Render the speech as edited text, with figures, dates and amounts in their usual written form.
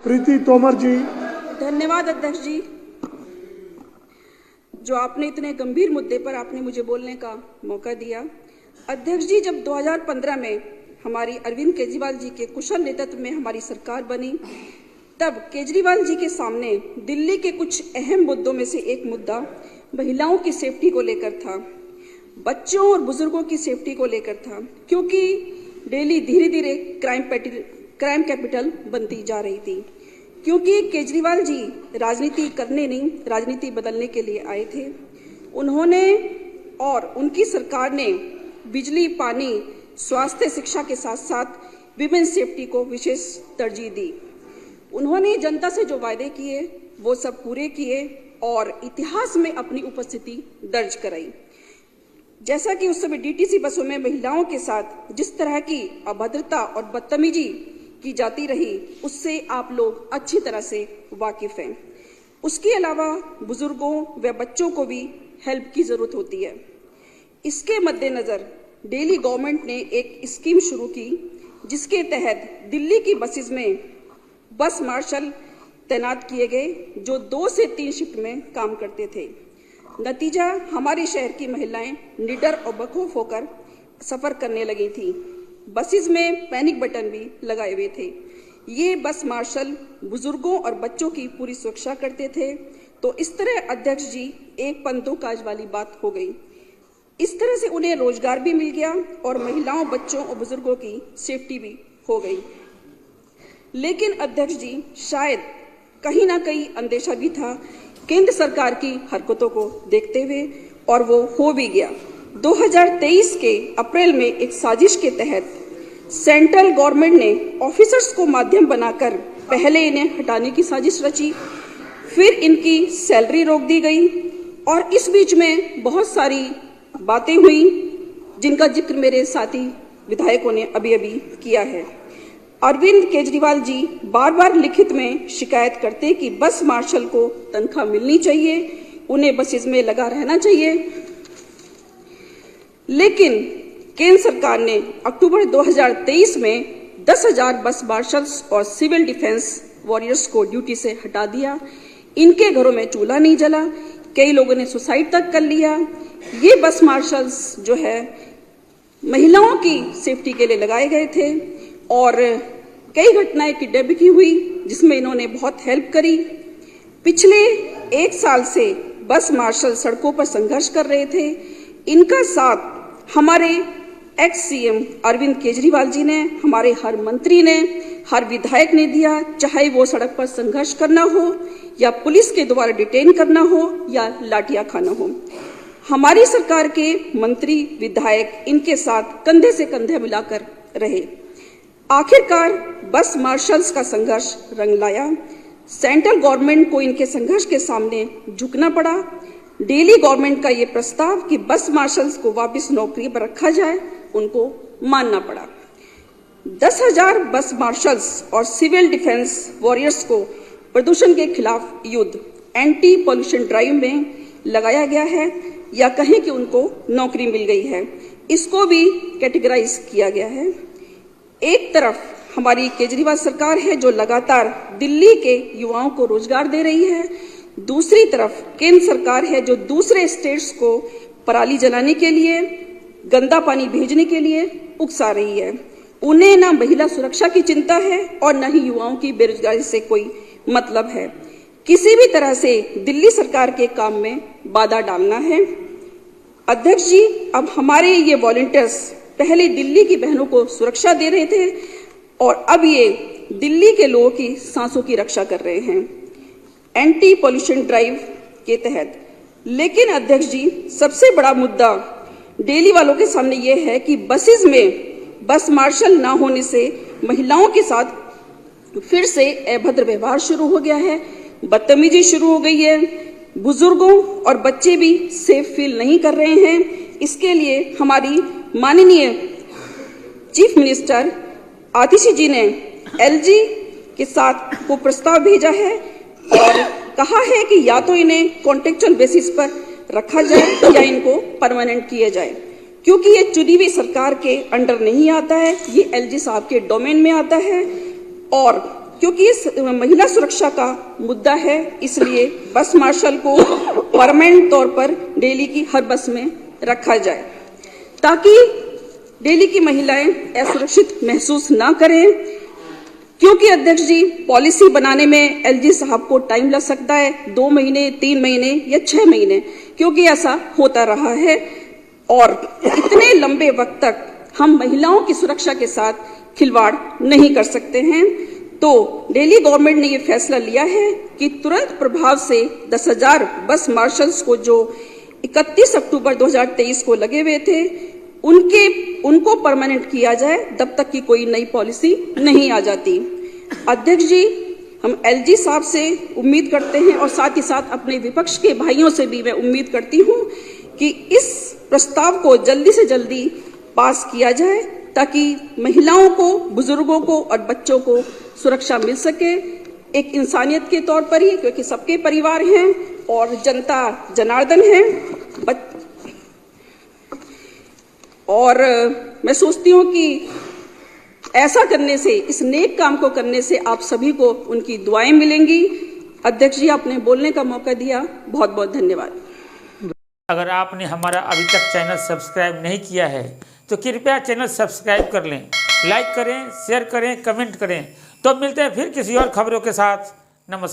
प्रीति तोमर जी। धन्यवाद अध्यक्ष जी, जो आपने इतने गंभीर मुद्दे पर आपने मुझे बोलने का मौका दिया। अध्यक्ष जी, जब 2015 में हमारी अरविंद केजरीवाल जी के कुशल नेतृत्व में हमारी सरकार बनी, तब केजरीवाल जी के सामने दिल्ली के कुछ अहम मुद्दों में से एक मुद्दा महिलाओं की सेफ्टी को लेकर था, बच्चों और बुजुर्गों की सेफ्टी को लेकर था, क्योंकि दिल्ली धीरे धीरे क्राइम कैपिटल बनती जा रही थी। क्योंकि केजरीवाल जी राजनीति करने नहीं, राजनीति बदलने के लिए आए थे। उन्होंने और उनकी सरकार ने बिजली, पानी, स्वास्थ्य, शिक्षा के साथ साथ विमेन सेफ्टी को विशेष तरजीह दी। उन्होंने जनता से जो वायदे किए वो सब पूरे किए और इतिहास में अपनी उपस्थिति दर्ज कराई। जैसा कि उस समय डीटीसी बसों में महिलाओं के साथ जिस तरह की अभद्रता और बदतमीजी की जाती रही, उससे आप लोग अच्छी तरह से वाकिफ हैं। उसके अलावा बुजुर्गों व बच्चों को भी हेल्प की जरूरत होती है। इसके मद्देनजर दिल्ली गवर्नमेंट ने एक स्कीम शुरू की, जिसके तहत दिल्ली की बसेस में बस मार्शल तैनात किए गए, जो 2 से 3 शिफ्ट में काम करते थे। नतीजा, हमारे शहर की महिलाएं निडर और बखौफ होकर सफर करने लगी थी। बसेस में पैनिक बटन भी लगाए हुए थे। ये बस मार्शल बुजुर्गों और बच्चों की पूरी सुरक्षा करते थे। तो इस तरह अध्यक्ष जी एक पंथों काज वाली बात हो गई। इस तरह से उन्हें रोजगार भी मिल गया और महिलाओं, बच्चों और बुजुर्गों की सेफ्टी भी हो गई। लेकिन अध्यक्ष जी, शायद कहीं ना कहीं अंदेशा भी था केंद्र सरकार की हरकतों को देखते हुए, और वो हो भी गया। 2023 के अप्रैल में एक साजिश के तहत सेंट्रल गवर्नमेंट ने ऑफिसर्स को माध्यम बनाकर पहले इन्हें हटाने की साजिश रची, फिर इनकी सैलरी रोक दी गई और इस बीच में बहुत सारी बातें हुई जिनका जिक्र मेरे साथी विधायकों ने अभी अभी किया है। अरविंद केजरीवाल जी बार बार लिखित में शिकायत करते कि बस मार्शल को तनख्वाह मिलनी चाहिए, उन्हें बसेस में लगा रहना चाहिए। लेकिन केंद्र सरकार ने अक्टूबर 2023 में 10,000 बस मार्शल्स और सिविल डिफेंस वॉरियर्स को ड्यूटी से हटा दिया। इनके घरों में चूल्हा नहीं जला, कई लोगों ने सुसाइड तक कर लिया। ये बस मार्शल्स जो है महिलाओं की सेफ्टी के लिए लगाए गए थे और कई घटनाएं किडनैप की हुई, जिसमें इन्होंने बहुत हेल्प करी। पिछले 1 साल से बस मार्शल सड़कों पर संघर्ष कर रहे थे। इनका साथ हमारे एक्स सीएम अरविंद केजरीवाल जी ने, हमारे हर मंत्री ने, हर विधायक ने दिया, चाहे वो सड़क पर संघर्ष करना हो या पुलिस के द्वारा डिटेन करना हो या लाठियां खाना हो। हमारी सरकार के मंत्री, विधायक इनके साथ कंधे से कंधे मिलाकर रहे। आखिरकार बस मार्शल्स का संघर्ष रंग लाया। सेंट्रल गवर्नमेंट को इनके संघर्ष के सामने झुकना पड़ा। दिल्ली गवर्नमेंट का ये प्रस्ताव कि बस मार्शल्स को वापस नौकरी पर रखा जाए, उनको मानना पड़ा। 10,000 बस मार्शल्स और सिविल डिफेंस वॉरियर्स को प्रदूषण के खिलाफ युद्ध, एंटी पॉल्यूशन ड्राइव में लगाया गया है, या कहें कि उनको नौकरी मिल गई है। इसको भी कैटेगराइज किया गया है। एक तरफ हमारी केजरीवाल सरकार है जो लगातार दिल्ली के युवाओं को रोजगार दे रही है, दूसरी तरफ केंद्र सरकार है जो दूसरे स्टेट्स को पराली जलाने के लिए, गंदा पानी भेजने के लिए उकसा रही है। उन्हें ना महिला सुरक्षा की चिंता है और न ही युवाओं की बेरोजगारी से कोई मतलब है। किसी भी तरह से दिल्ली सरकार के काम में बाधा डालना है। अध्यक्ष जी, अब हमारे ये वॉलंटियर्स पहले दिल्ली की बहनों को सुरक्षा दे रहे थे और अब ये दिल्ली के लोगों की सांसों की रक्षा कर रहे हैं एंटी पॉल्यूशन ड्राइव के तहत। लेकिन अध्यक्ष जी, सबसे बड़ा मुद्दा दिल्ली वालों के सामने ये है कि बसेस में बस मार्शल ना होने से महिलाओं के साथ फिर से अभद्र व्यवहार शुरू हो गया है, बदतमीजी शुरू हो गई है। बुजुर्गों और बच्चे भी सेफ फील नहीं कर रहे हैं। इसके लिए हमारी माननीय चीफ मिनिस्टर आतिशी जी ने एलजी के साथ को प्रस्ताव भेजा है और कहा है कि या तो इन्हें कॉन्ट्रेक्चुअल बेसिस पर रखा जाए या इनको परमानेंट किया जाए, क्योंकि ये चुनी हुई सरकार के अंडर नहीं आता है, ये एलजी साहब के डोमेन में आता है। और क्योंकि इस महिला सुरक्षा का मुद्दा है, इसलिए बस मार्शल को परमानेंट तौर पर दिल्ली की हर बस में रखा जाए ताकि दिल्ली की महिलाएं असुरक्षित महसूस ना करें। क्योंकि अध्यक्ष जी, पॉलिसी बनाने में एलजी साहब को टाइम लग सकता है, 2 महीने, 3 महीने या 6 महीने, क्योंकि ऐसा होता रहा है और इतने लंबे वक्त तक हम महिलाओं की सुरक्षा के साथ खिलवाड़ नहीं कर सकते हैं। तो दिल्ली गवर्नमेंट ने ये फैसला लिया है कि तुरंत प्रभाव से 10,000 बस मार्शल्स को जो 31 अक्टूबर 2023 को लगे हुए थे उनको परमानेंट किया जाए तब तक की कोई नई पॉलिसी नहीं आ जाती। अध्यक्ष जी, हम एलजी साहब से उम्मीद करते हैं और साथ ही साथ अपने विपक्ष के भाइयों से भी मैं उम्मीद करती हूं कि इस प्रस्ताव को जल्दी से जल्दी पास किया जाए ताकि महिलाओं को, बुजुर्गों को और बच्चों को सुरक्षा मिल सके, एक इंसानियत के तौर पर ही, क्योंकि सबके परिवार हैं और जनता जनार्दन है। और मैं सोचती हूँ कि ऐसा करने से, इस नेक काम को करने से आप सभी को उनकी दुआएं मिलेंगी। अध्यक्ष जी, आपने बोलने का मौका दिया, बहुत बहुत धन्यवाद। अगर आपने हमारा अभी तक चैनल सब्सक्राइब नहीं किया है तो कृपया चैनल सब्सक्राइब कर लें, लाइक करें, शेयर करें, कमेंट करें। तो मिलते हैं फिर किसी और खबरों के साथ। नमस्कार।